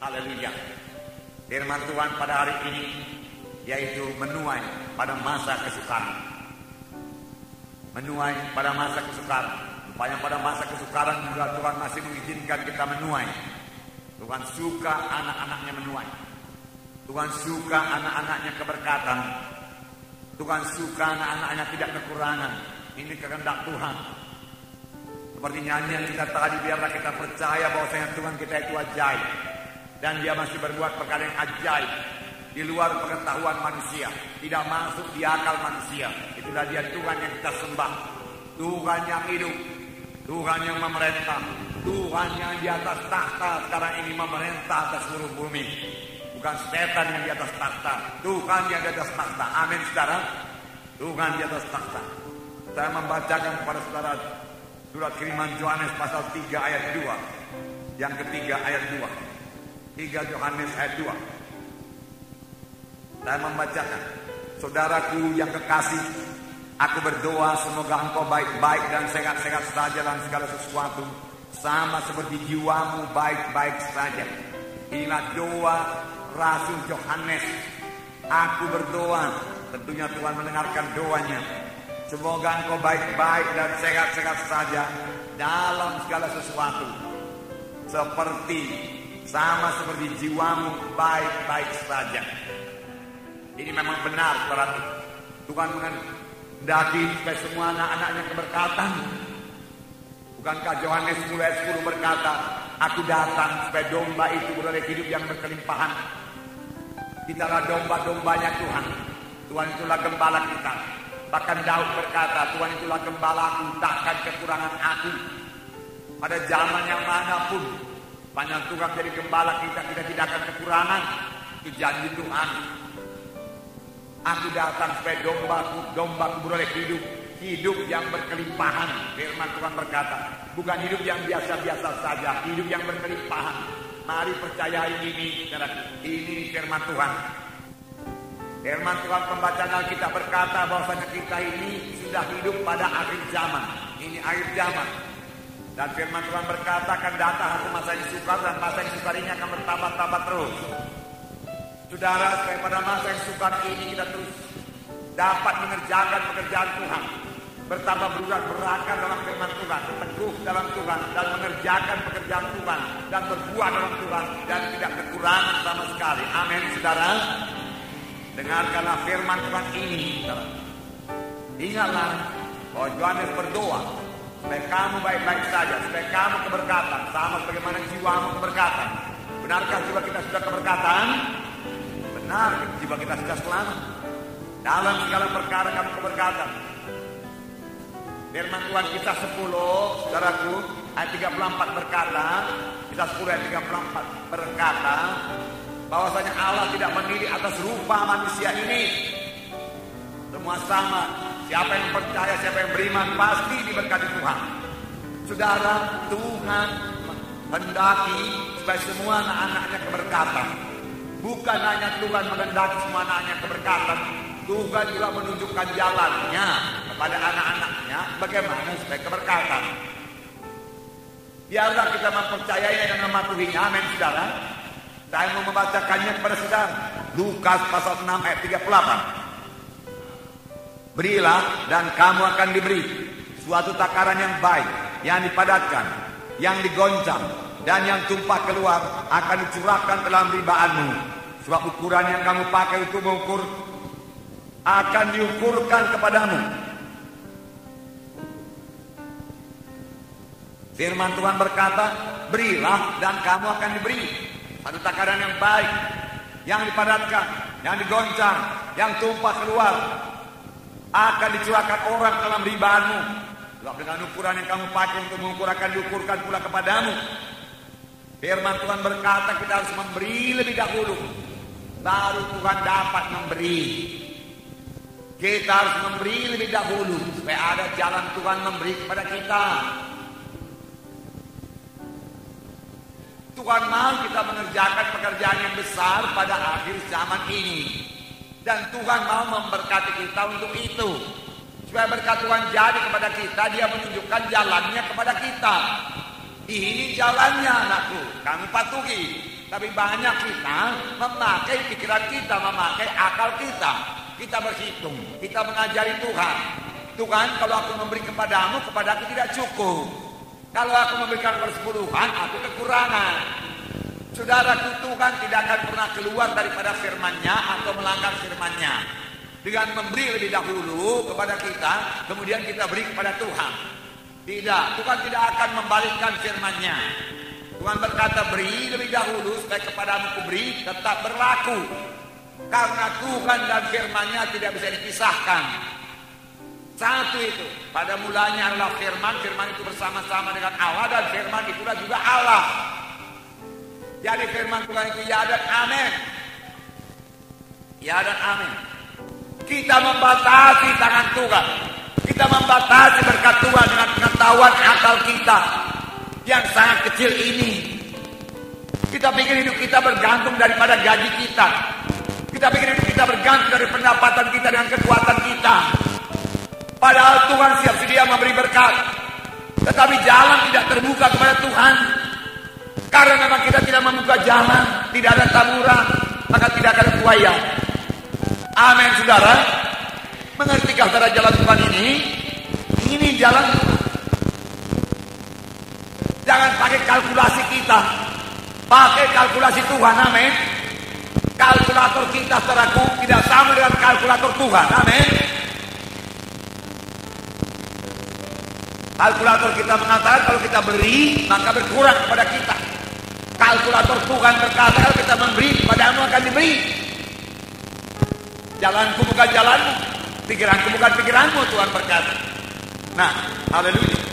Haleluya. Firman Tuhan pada hari ini yaitu menuai pada masa kesukaran. Menuai pada masa kesukaran. Supaya pada masa kesukaran juga Tuhan masih mengizinkan kita menuai. Tuhan suka anak-anaknya menuai. Tuhan suka anak-anaknya keberkatan. Tuhan suka anak-anaknya tidak kekurangan. Ini kehendak Tuhan. Seperti nyanyian kita tadi, biarlah kita percaya bahwasanya Tuhan kita itu ajaib. Dan dia masih berbuat perkara yang ajaib. Di luar pengetahuan manusia. Tidak masuk di akal manusia. Itulah dia Tuhan yang kita sembah. Tuhan yang hidup. Tuhan yang memerintah. Tuhan yang di atas takhta sekarang ini memerintah atas seluruh bumi. Bukan setan yang di atas takhta. Tuhan yang di atas takhta. Amin saudara. Tuhan di atas takhta. Saya membacakan kepada saudara surat kiriman Yohanes pasal 3 ayat 2. Yang ketiga ayat 2. 3 Yohanes ayat 2. Saya membacakan. Saudaraku yang kekasih, aku berdoa semoga engkau baik-baik dan sehat-sehat saja dalam segala sesuatu, sama seperti jiwamu baik-baik saja. Inilah doa Rasul Yohanes. Aku berdoa, tentunya Tuhan mendengarkan doanya. Semoga engkau baik-baik dan sehat-sehat saja dalam segala sesuatu, sama seperti jiwamu baik-baik saja. Ini memang benar, berarti Tuhan menghendaki supaya semua anak-anaknya keberkatan. Bukankah Yohanes mulai 10 berkata, aku datang supaya domba itu beroleh hidup yang berkelimpahan. Kitalah domba-dombanya Tuhan. Tuhan itulah gembala kita. Bahkan Daud berkata, Tuhan itulah gembalaku, takkan kekurangan aku. Pada zaman yang manapun, panjang Tuhan jadi gembala kita tidak akan kekurangan. Itu janji Tuhan. Aku datang supaya dombaku beroleh hidup yang berkelimpahan. Firman Tuhan berkata, bukan hidup yang biasa-biasa saja, hidup yang berkelimpahan. Mari percayai ini, ini firman Tuhan. Firman Tuhan pembacaan Alkitab berkata bahwasanya kita ini sudah hidup pada akhir zaman. Ini akhir zaman. Dan firman Tuhan berkata akan datang satu masa yang sukar, dan masa yang sukar ini akan bertambah-tambah terus. Saudara, supaya pada masa yang sukar ini kita terus dapat mengerjakan pekerjaan Tuhan, bertambah berakar dalam firman Tuhan, teguh dalam Tuhan, dan mengerjakan pekerjaan Tuhan, dan berbuah dalam Tuhan, dan tidak kekurangan sama sekali. Amin, saudara. Dengarkanlah firman Tuhan ini, saudara. Ingatlah bahwa Yohanes berdoa supaya kamu baik-baik saja, supaya kamu keberkatan, sama sebagaimana jiwamu keberkatan. Benarkah jiwa kita sudah keberkatan? Benar, jiwa kita sudah selamat. Dalam segala perkara kamu keberkatan. Firman Tuhan Kisah 10, saudaraku, ayat 34 berkata, Kisah 10 ayat 34 berkata, bahwasanya Allah tidak menilai atas rupa manusia ini. Semua sama. Siapa yang percaya, siapa yang beriman, pasti diberkati Tuhan. Saudara, Tuhan menghendaki supaya semua anak-anaknya keberkatan. Bukan hanya Tuhan menghendaki semua anaknya keberkatan, Tuhan juga menunjukkan jalannya kepada anak-anaknya bagaimana supaya keberkatan. Biarlah kita mempercayainya dan mematuhinya. Amin, saudara. Saya mau membacakannya kepada saudara. Lukas pasal 6 ayat 38. Berilah dan kamu akan diberi suatu takaran yang baik, yang dipadatkan, yang digoncang, dan yang tumpah keluar akan dicurahkan dalam ribaanmu. Sebab ukuran yang kamu pakai untuk mengukur akan diukurkan kepadamu. Firman Tuhan berkata, berilah dan kamu akan diberi satu takaran yang baik, yang dipadatkan, yang digoncang, yang tumpah keluar akan dicurahkan orang dalam ribaanmu. Sebab dengan ukuran yang kamu pakai untuk mengukur akan diukurkan pula kepadamu. Firman Tuhan berkata kita harus memberi lebih dahulu, baru Tuhan dapat memberi. Kita harus memberi lebih dahulu supaya ada jalan Tuhan memberi kepada kita. Tuhan mau kita mengerjakan pekerjaan yang besar pada akhir zaman ini. Dan Tuhan mau memberkati kita untuk itu. Supaya berkat Tuhan jadi kepada kita, Dia menunjukkan jalannya kepada kita. Ini jalannya, anakku, kamu patuhi. Tapi banyak kita memakai pikiran kita, memakai akal kita. Kita berhitung, kita mengajari Tuhan. Tuhan, kalau aku memberi kepadamu, kepadaku tidak cukup. Kalau aku memberikan persepuluhan, aku kekurangan. Saudaraku, Tuhan tidak akan pernah keluar daripada firman-Nya atau melanggar firman-Nya. Dengan memberi lebih dahulu kepada kita, kemudian kita beri kepada Tuhan. Tidak, Tuhan tidak akan membalikkan firman-Nya. Tuhan berkata, beri lebih dahulu supaya kepadamu kuberi, tetap berlaku. Karena Tuhan dan firman-Nya tidak bisa dipisahkan. Satu itu, pada mulanya adalah firman, firman itu bersama-sama dengan Allah, dan firman itulah juga Allah. Jadi firman Tuhan itu ya dan amin. Ya dan amin. Kita membatasi tangan Tuhan. Kita membatasi berkat Tuhan dengan pengetahuan akal kita yang sangat kecil ini. Kita pikir hidup kita bergantung daripada gaji kita. Kita pikir hidup kita bergantung dari pendapatan kita dengan kekuatan kita. Padahal Tuhan siap sedia memberi berkat. Tetapi jalan tidak terbuka kepada Tuhan. Karena memang kita tidak membuka jalan, tidak ada taburan, maka tidak akan buaya. Amin, saudara. Mengertikah saudara jalan Tuhan ini? Ini jalan Tuhan. Jangan pakai kalkulasi kita, pakai kalkulasi Tuhan. Amin. Kalkulator kita, saudaraku, tidak sama dengan kalkulator Tuhan. Amin. Kalkulator kita mengatakan kalau kita beri, maka berkurang kepada kita. Kalkulator Tuhan berkata kalau kita memberi, padamu akan diberi. Jalanku bukan jalanmu, pikiranku bukan pikiranmu, Tuhan berkata. Nah, haleluya.